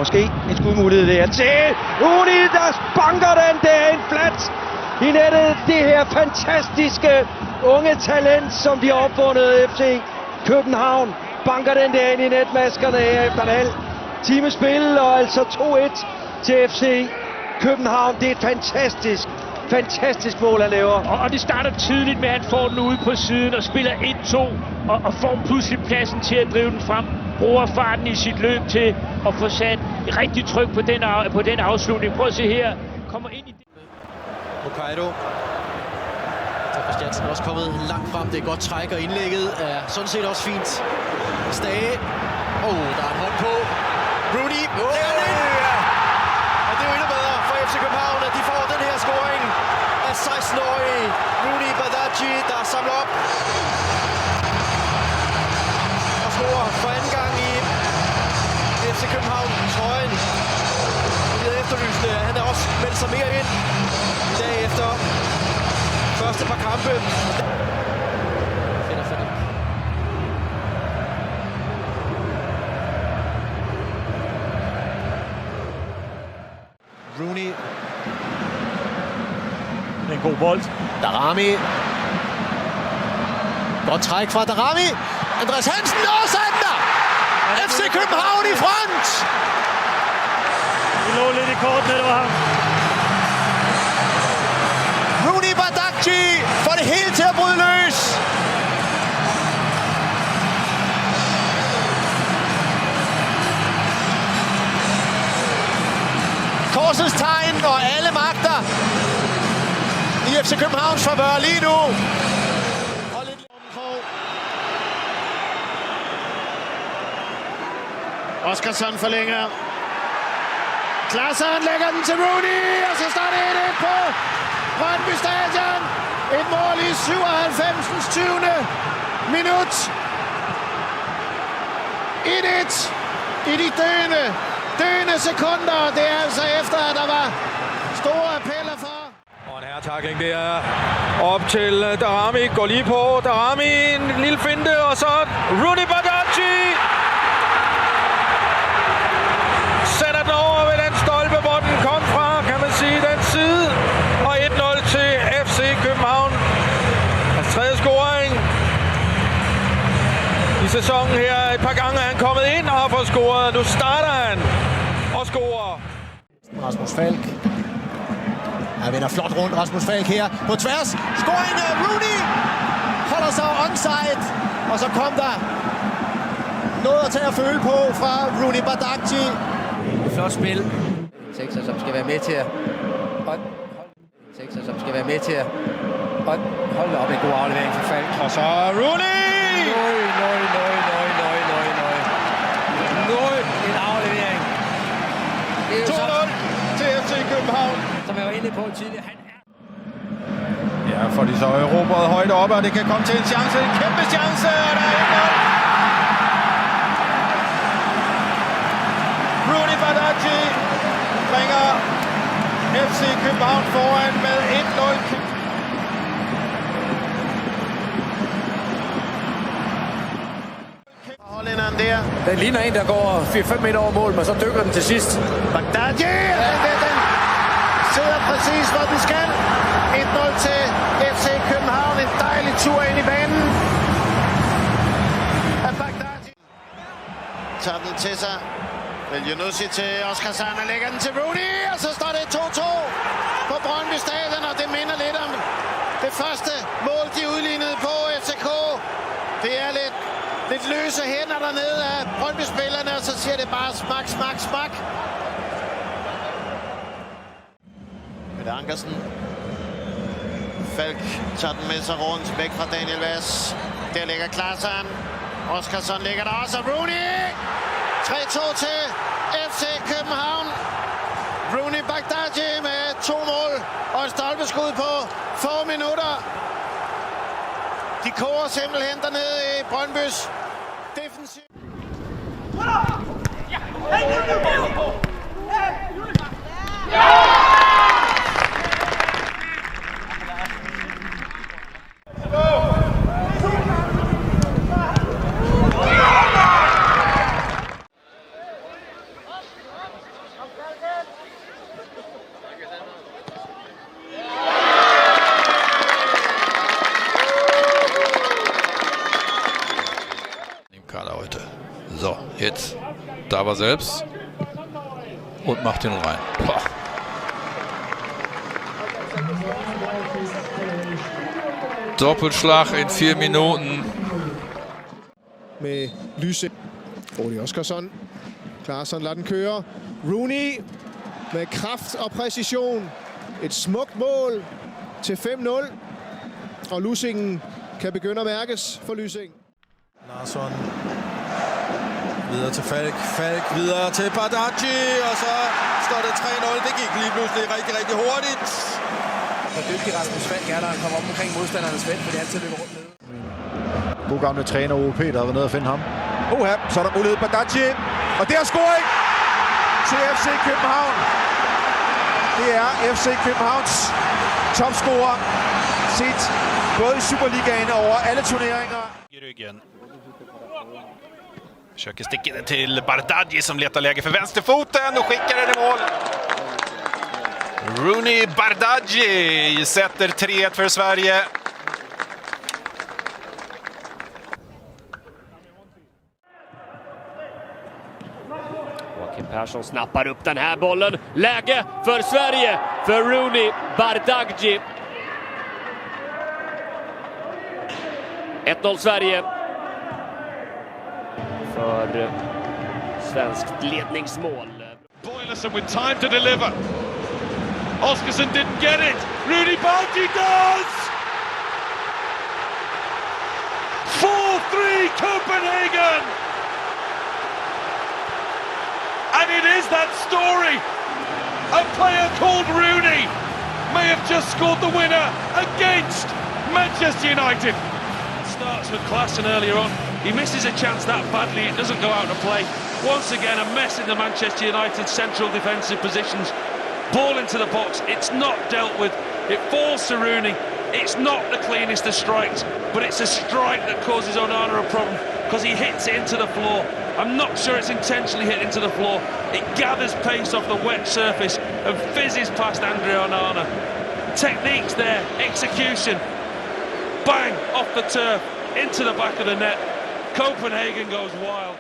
måske en skudmulighed der til Rooney, der banker den, det er en flat i nettet. Det her fantastiske unge talent, som de har opfundet FC København, banker den der ind i netmaskerne her efter en halv time spil, og altså 2-1 til FC København. Det er et fantastisk mål, han laver. Og det starter tidligt med, at han får den ude på siden og spiller 1-2, og får pludselig pladsen til at drive den frem. Bruger farten i sit løb til at få sat rigtig tryk på den afslutning. Prøv at se her. Kommer ind i det. Hokkaido. Så er Christiansen også kommet langt frem. Det er godt træk, og indlægget er sådan set også fint. Stage. Der er en hånd på. Rooney. Og det er jo endnu bedre for FC København, at de får den her scoring af 16-årige Rooney Badaji, der samler op og scorer for anden gang i FC København-trøjen. Vi havde efterlyst det. Han har også meldt sig mere ind derefter første par kampe. Finder Philip. Rooney. En god bold. Darami. Godt træk fra Darami. Andreas Hansen også der. FC København i front. Det lå lidt i kortene, det var ham. Rooney Badaji får det hele til at bryde løs. Korsets tegn og alle magter i FC Københavns favør lige nu. Oskarsson forlænger. Klaasen lægger den til Rooney, og så står det 1-1 på Brøndby Stadion. Et mål i 97. 20. minut. 1-1 i de døende sekunder. Det er altså efter, at der var store appeller for. Og en herretakling der op til Darami. Går lige på Darami. En lille finte, og så Rooney Badaji. Sætter den over ved den stolpe, hvor den kom fra, kan man sige, den side. Og 1-0 til FC København. Hans tredje scoring i sæsonen her. Et par gange er han kommet ind og har fået scoret. Nu starter han og scorer. Rasmus Falk. Han vinder flot rundt, Rasmus Falk her på tværs. Scoring af Rooney. Holder sig onside. Og så kom der noget at tage at føle på fra Rooney Badaji. Et flot spil. Sekser, som skal være med til at holde op en god aflevering for Falk. Og så Rooney! En aflevering. 2-0 til FC København. Som jeg var inde på tidligere. Ja, får de så erobret højt op, og det kan komme til en chance. En kæmpe chance, og der er 1-0. Rooney Badaji bringer FC København foran med 1-0. Hollænderen der. Den ligner en, der går 4-5 meter over mål, men så dykker den til sidst. Badaji! Den sidder præcis, hvor den skal. 1-0 til FC København. En dejlig tur ind i banen. Af Badaji. Tager den til sig. Elionussi til Oskarsson og lægger den til Rooney. Og så står det 2-2 på Brøndby Stadion. Og det minder lidt om det første mål, de udlignede på FCK. Det er lidt løse hænder dernede af Brøndby-spillerne, og så siger det bare smak. Peter Ankersen. Falk tager den med sig rundt, væk fra Daniel Vaz. Der ligger Klaasen. Oskarsson ligger der også, og Rooney! 3-2 til FC København. Rooney Badaji med 2 mål og et stolpeskud på få minutter. De koger simpelthen dernede i Brøndbys defensiv. Jetzt Dava selbst und macht den rein. Boah. Doppelschlag in 4 Minuten. Med Lyse. Oli Oskarsson. Klarsson lader den køre. Rooney med kraft og præcision. Et smukt mål til 5-0. Og Lusingen kan begynde at mærkes for Lysing. Larsson videre til Falk. Falk videre til Bardghji. Og så står det 3-0. Det gik lige pludselig rigtig, rigtig hurtigt. Hvor dygtig Rasmus Falk er, der han kommer op omkring modstandernes felt, fordi han altid løber rundt nede. God gamle træner OP, der har været nede at finde ham. Så er der mulighed på Bardghji. Og det er scoring til FC København. Det er FC Københavns topscorer set både i Superligaen og over alle turneringer. I ryggen. Försöker sticka den till Bardghji som letar läge för vänsterfoten och skickar den i mål. Rooney Bardghji sätter 3-1 för Sverige. Joakim Persson snappar upp den här bollen. Läge för Sverige, för Rooney Bardghji. 1-0 Sverige. För svenskt ledningsmål. Boylerson with time to deliver. Oskarsson didn't get it. Rooney Bardghji does! 4-3 Copenhagen! And it is that story. A player called Rooney may have just scored the winner against Manchester United. Starts with Klassen earlier on. He misses a chance that badly. It doesn't go out to play. Once again, a mess in the Manchester United central defensive positions. Ball into the box. It's not dealt with. It falls to Rooney. It's not the cleanest of strikes, but it's a strike that causes Onana a problem because he hits it into the floor. I'm not sure it's intentionally hit into the floor. It gathers pace off the wet surface and fizzes past Andre Onana. Techniques there, execution. Bang, off the turf, into the back of the net. Copenhagen goes wild.